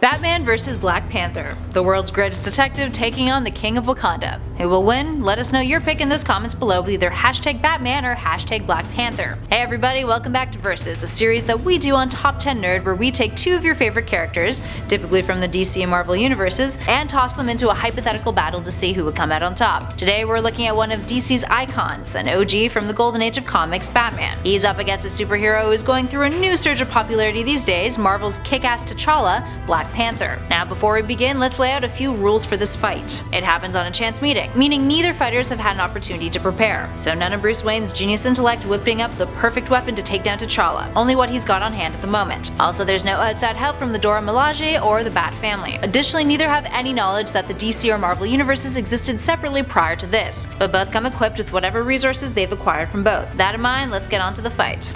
Batman vs. Black Panther, the world's greatest detective taking on the King of Wakanda. Who will win? Let us know your pick in those comments below with either hashtag Batman or hashtag Black Panther. Hey everybody, welcome back to Versus, a series that we do on Top 10 Nerd where we take two of your favorite characters, typically from the DC and Marvel universes, and toss them into a hypothetical battle to see who would come out on top. Today we're looking at one of DC's icons, an OG from the golden age of comics, Batman. He's up against a superhero who is going through a new surge of popularity these days, Marvel's kick-ass T'Challa, Black Panther. Now before we begin, let's lay out a few rules for this fight. It happens on a chance meeting, meaning neither fighters have had an opportunity to prepare, so none of Bruce Wayne's genius intellect whipping up the perfect weapon to take down T'Challa, only what he's got on hand at the moment. Also, there's no outside help from the Dora Milaje or the Bat family. Additionally, neither have any knowledge that the DC or Marvel universes existed separately prior to this, but both come equipped with whatever resources they've acquired from both. That in mind, let's get on to the fight.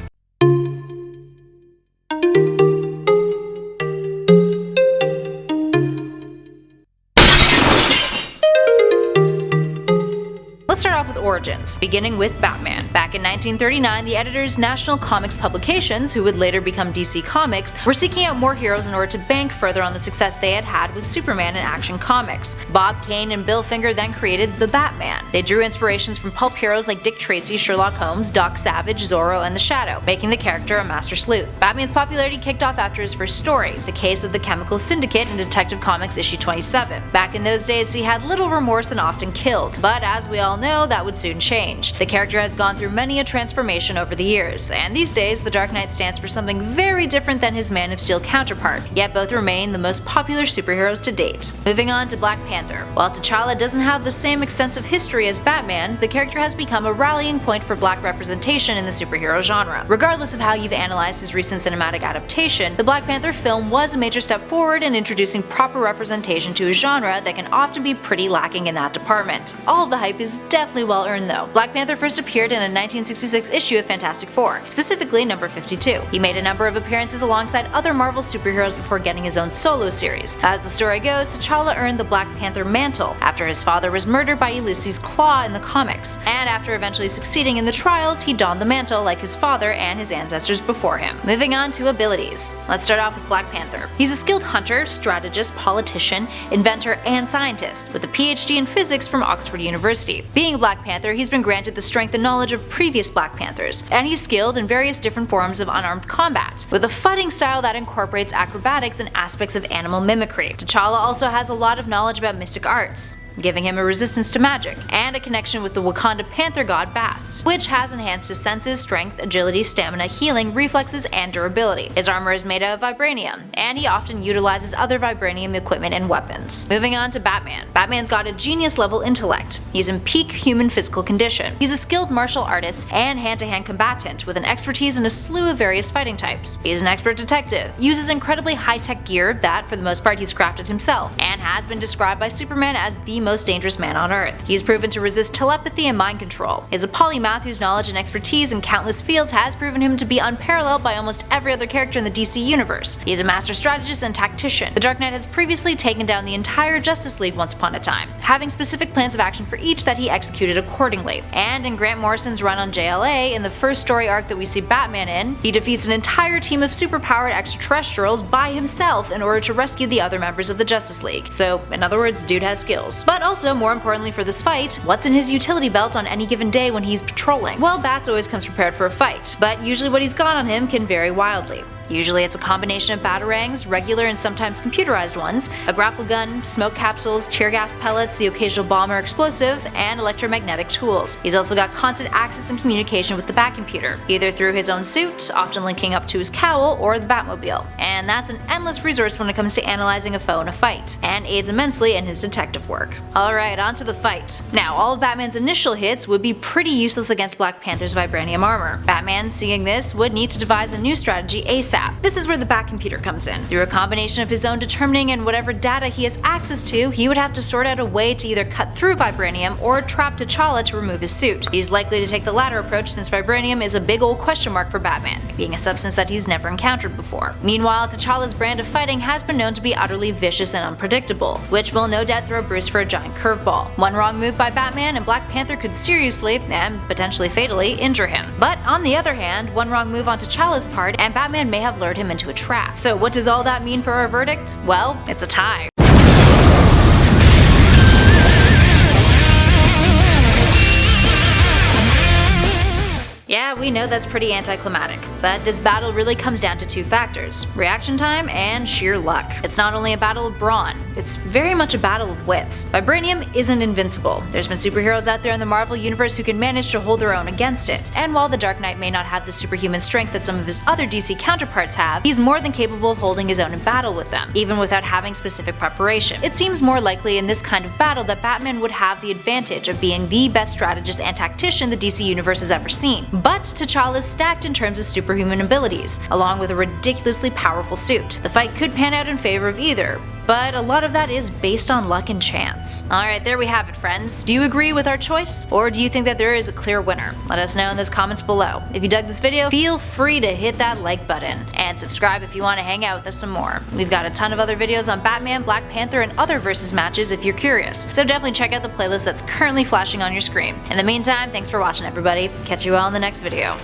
Let's start off with origins, beginning with Batman. Back in 1939, the editors National Comics Publications, who would later become DC Comics, were seeking out more heroes in order to bank further on the success they had had with Superman and Action Comics. Bob Kane and Bill Finger then created the Batman. They drew inspirations from pulp heroes like Dick Tracy, Sherlock Holmes, Doc Savage, Zorro, and the Shadow, making the character a master sleuth. Batman's popularity kicked off after his first story, The Case of the Chemical Syndicate in Detective Comics issue 27. Back in those days, he had little remorse and often killed, but as we all know, that would soon change. The character has gone through many a transformation over the years, and these days the Dark Knight stands for something very different than his Man of Steel counterpart, yet both remain the most popular superheroes to date. Moving on to Black Panther. While T'Challa doesn't have the same extensive history as Batman, the character has become a rallying point for black representation in the superhero genre. Regardless of how you've analyzed his recent cinematic adaptation, the Black Panther film was a major step forward in introducing proper representation to a genre that can often be pretty lacking in that department. All of the hype is definitely well earned though. Black Panther first appeared in a 1966 issue of Fantastic Four, specifically number 52. He made a number of appearances alongside other Marvel superheroes before getting his own solo series. As the story goes, T'Challa earned the Black Panther mantle after his father was murdered by Ulysses Klaue in the comics, and after eventually succeeding in the trials, he donned the mantle like his father and his ancestors before him. Moving on to abilities. Let's start off with Black Panther. He's a skilled hunter, strategist, politician, inventor, and scientist, with a PhD in physics from Oxford University. Being a Black Panther, he's been granted the strength and knowledge of previous Black Panthers, and he's skilled in various different forms of unarmed combat, with a fighting style that incorporates acrobatics and aspects of animal mimicry. T'Challa also has a lot of knowledge about mystic arts, giving him a resistance to magic, and a connection with the Wakanda Panther god Bast, which has enhanced his senses, strength, agility, stamina, healing, reflexes, and durability. His armor is made out of vibranium, and he often utilizes other vibranium equipment and weapons. Moving on to Batman. Batman's got a genius level intellect. He's in peak human physical condition. He's a skilled martial artist and hand-to-hand combatant with an expertise in a slew of various fighting types. He's an expert detective, uses incredibly high-tech gear that, for the most part, he's crafted himself, and has been described by Superman as the most dangerous man on Earth. He's proven to resist telepathy and mind control. He's a polymath whose knowledge and expertise in countless fields has proven him to be unparalleled by almost every other character in the DC universe. He is a master strategist and tactician. The Dark Knight has previously taken down the entire Justice League once upon a time, having specific plans of action for each that he executed accordingly. And in Grant Morrison's run on JLA, in the first story arc that we see Batman in, he defeats an entire team of superpowered extraterrestrials by himself in order to rescue the other members of the Justice League. So, in other words, dude has skills. But also, more importantly for this fight, what's in his utility belt on any given day when he's patrolling? Well, Bats always comes prepared for a fight, but usually what he's got on him can vary wildly. Usually it's a combination of batarangs, regular and sometimes computerized ones, a grapple gun, smoke capsules, tear gas pellets, the occasional bomb or explosive, and electromagnetic tools. He's also got constant access and communication with the Batcomputer, either through his own suit, often linking up to his cowl, or the Batmobile. And that's an endless resource when it comes to analyzing a foe in a fight, and aids immensely in his detective work. Alright, on to the fight. Now, all of Batman's initial hits would be pretty useless against Black Panther's vibranium armor. Batman, seeing this, would need to devise a new strategy ASAP. This is where the Batcomputer comes in. Through a combination of his own determining and whatever data he has access to, he would have to sort out a way to either cut through vibranium or trap T'Challa to remove his suit. He's likely to take the latter approach since vibranium is a big old question mark for Batman, being a substance that he's never encountered before. Meanwhile, T'Challa's brand of fighting has been known to be utterly vicious and unpredictable, which will no doubt throw Bruce for a giant curveball. One wrong move by Batman and Black Panther could seriously, and potentially fatally, injure him. But on the other hand, one wrong move on T'Challa's part and Batman may have have lured him into a trap. So what does all that mean for our verdict? Well, it's a tie. Yeah, we know that's pretty anticlimactic, but this battle really comes down to two factors: reaction time and sheer luck. It's not only a battle of brawn, it's very much a battle of wits. Vibranium isn't invincible. There's been superheroes out there in the Marvel Universe who can manage to hold their own against it, and while the Dark Knight may not have the superhuman strength that some of his other DC counterparts have, he's more than capable of holding his own in battle with them, even without having specific preparation. It seems more likely in this kind of battle that Batman would have the advantage of being the best strategist and tactician the DC Universe has ever seen. But T'Challa's stacked in terms of superhuman abilities, along with a ridiculously powerful suit. The fight could pan out in favor of either, but a lot of that is based on luck and chance. Alright, there we have it, friends. Do you agree with our choice? Or do you think that there is a clear winner? Let us know in the comments below. If you dug this video, feel free to hit that like button, and subscribe if you want to hang out with us some more. We've got a ton of other videos on Batman, Black Panther, and other versus matches if you're curious, so definitely check out the playlist that's currently flashing on your screen. In the meantime, thanks for watching everybody. Catch you all in the next video.